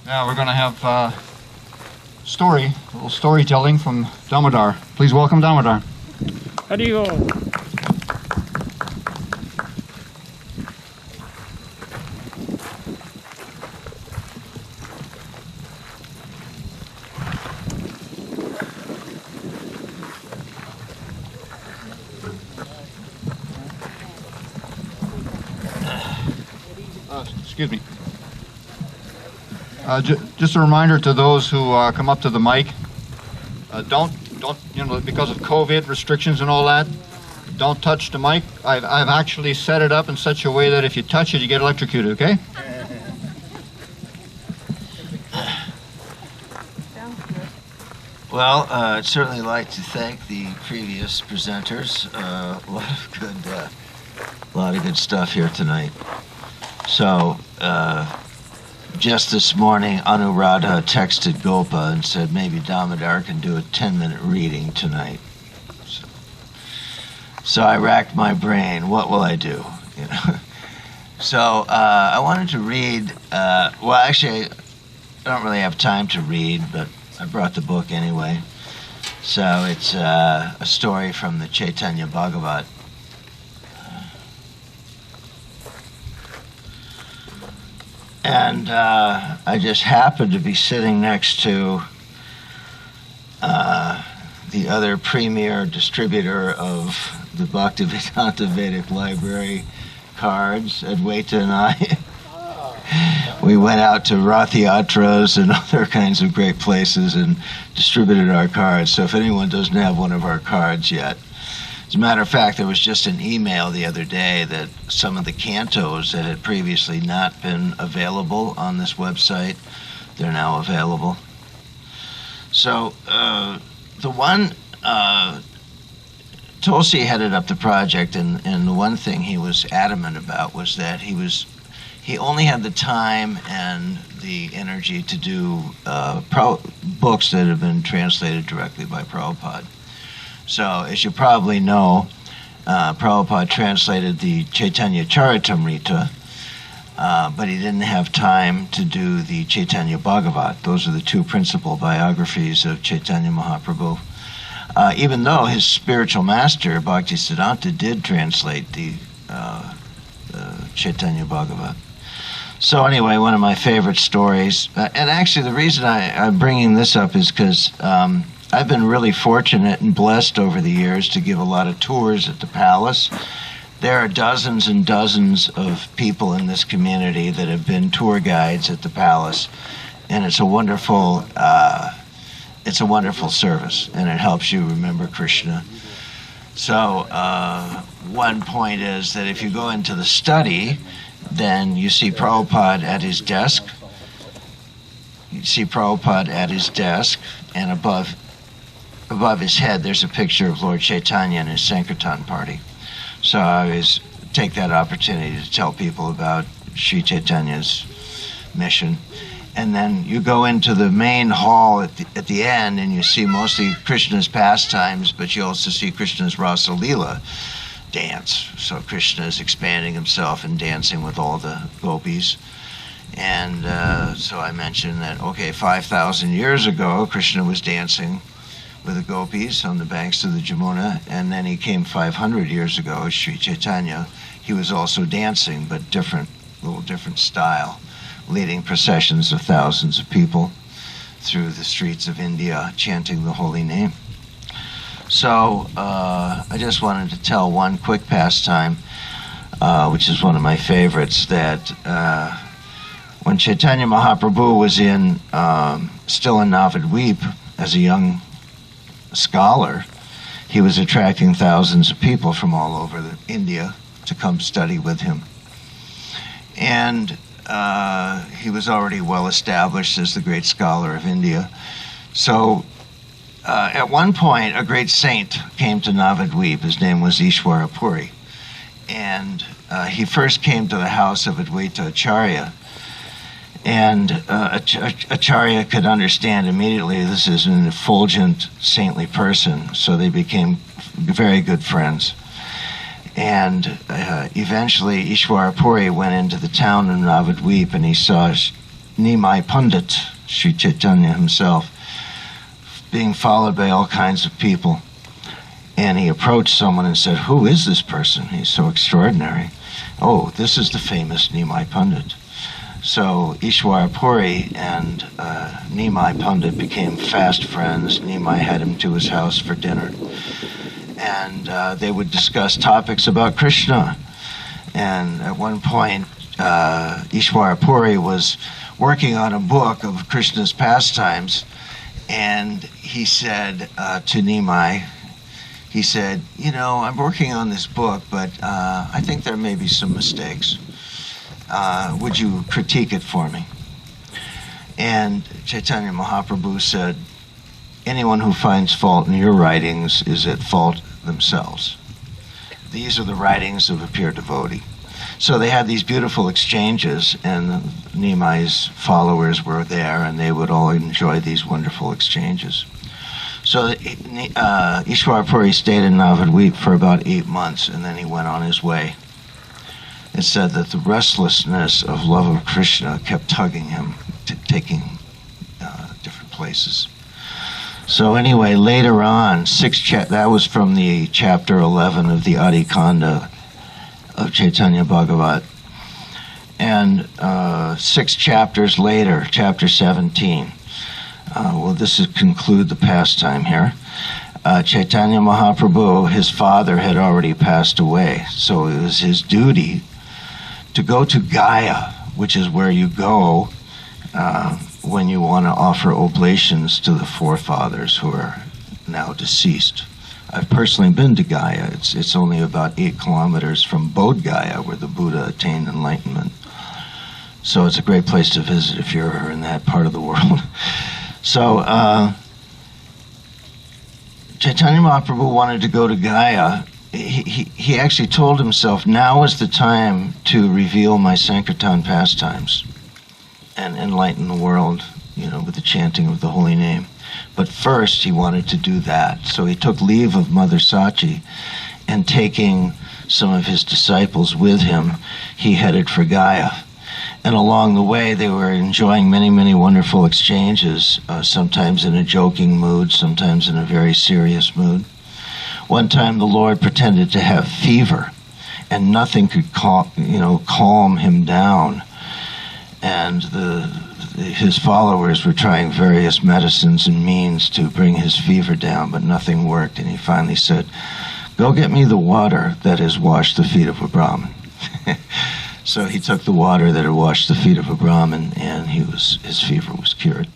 Now we're going to have a little storytelling from Damodhara. Please welcome Damodhara. Haribo. Excuse me. Just a reminder to those who come up to the mic, don't, because of COVID restrictions and all that, don't touch the mic. I've actually set it up in such a way that if you touch it, you get electrocuted, okay? Well, I'd certainly like to thank the previous presenters. A lot of good stuff here tonight. So, just this morning, Anuradha texted Gopa and said maybe Damodhara can do a 10-minute reading tonight. So I racked my brain. What will I do? So I wanted to read. Well, actually, I don't really have time to read, but I brought the book anyway. So it's a story from the Chaitanya Bhagavat. And I just happened to be sitting next to the other premier distributor of the Bhaktivedanta Vedic Library cards, Advaita and I. We went out to Rath Yatras and other kinds of great places and distributed our cards. So if anyone doesn't have one of our cards yet, as a matter of fact, there was just an email the other day that some of the cantos that had previously not been available on this website, they're now available. So the one, Tulsi headed up the project, and the one thing he was adamant about was that he only had the time and the energy to do books that have been translated directly by Prabhupada. So, as you probably know, Prabhupada translated the Chaitanya Charitamrita, but he didn't have time to do the Chaitanya Bhagavat. Those are the two principal biographies of Chaitanya Mahaprabhu. Even though his spiritual master, Bhaktisiddhanta, did translate the Chaitanya Bhagavat. So anyway, one of my favorite stories, and actually the reason I'm bringing this up is because I've been really fortunate and blessed over the years to give a lot of tours at the palace. There are dozens and dozens of people in this community that have been tour guides at the palace, and it's a wonderful service, and it helps you remember Krishna. So one point is that if you go into the study, then you see Prabhupada at his desk. You see Prabhupada at his desk, and above his head, there's a picture of Lord Chaitanya and his Sankirtan party. So I always take that opportunity to tell people about Sri Chaitanya's mission. And then you go into the main hall at the end, and you see mostly Krishna's pastimes, but you also see Krishna's Rasa Leela dance. So Krishna is expanding himself and dancing with all the gopis. And so I mentioned that, 5,000 years ago, Krishna was dancing with the gopis on the banks of the Jamuna, and then he came 500 years ago, Sri Chaitanya. He was also dancing, but little different style, leading processions of thousands of people through the streets of India, chanting the holy name. So I just wanted to tell one quick pastime, which is one of my favorites, that when Chaitanya Mahaprabhu was still in Navadvip as a young scholar, he was attracting thousands of people from all over India to come study with him. And he was already well established as the great scholar of India. So at one point, a great saint came to Navadvip. His name was Ishwara Puri. And he first came to the house of Advaita Acharya. And Acharya could understand immediately this is an effulgent, saintly person. So they became very good friends. And eventually Ishwara Puri went into the town of Navadvip, and he saw Nimai Pandit, Sri Chaitanya himself, being followed by all kinds of people. And he approached someone and said, "Who is this person? He's so extraordinary." "Oh, this is the famous Nimai Pandit." So Ishwara Puri and Nimai Pandit became fast friends. Nimai had him to his house for dinner. And they would discuss topics about Krishna. And at one point, Ishwara Puri was working on a book of Krishna's pastimes, and he said to Nimai, he said, "You know, I'm working on this book, but I think there may be some mistakes. Would you critique it for me?" And Chaitanya Mahaprabhu said, "Anyone who finds fault in your writings is at fault themselves. These are the writings of a pure devotee." So they had these beautiful exchanges, and Nimai's followers were there, and they would all enjoy these wonderful exchanges. So Ishwara Puri stayed in Navadvip for about 8 months, and then he went on his way. It said that the restlessness of love of Krishna kept tugging him, taking different places. So anyway, later on, that was from the chapter 11 of the Adi Kanda of Chaitanya Bhagavat. And 6 chapters later, chapter 17, this is conclude the pastime here. Chaitanya Mahaprabhu, his father had already passed away, so it was his duty to go to Gaya, which is where you go when you want to offer oblations to the forefathers who are now deceased. I've personally been to Gaya. It's only about 8 kilometers from Bodh Gaya, where the Buddha attained enlightenment. So it's a great place to visit if you're in that part of the world. So Chaitanya Mahaprabhu wanted to go to Gaya. He actually told himself, now is the time to reveal my Sankirtan pastimes and enlighten the world, with the chanting of the holy name. But first he wanted to do that. So he took leave of Mother Sachi, and taking some of his disciples with him, he headed for Gaya. And along the way, they were enjoying many, many wonderful exchanges, sometimes in a joking mood, sometimes in a very serious mood. One time the Lord pretended to have fever, and nothing could calm him down. And his followers were trying various medicines and means to bring his fever down, but nothing worked. And he finally said, "Go get me the water that has washed the feet of a Brahmin." So he took the water that had washed the feet of a Brahmin, and his fever was cured.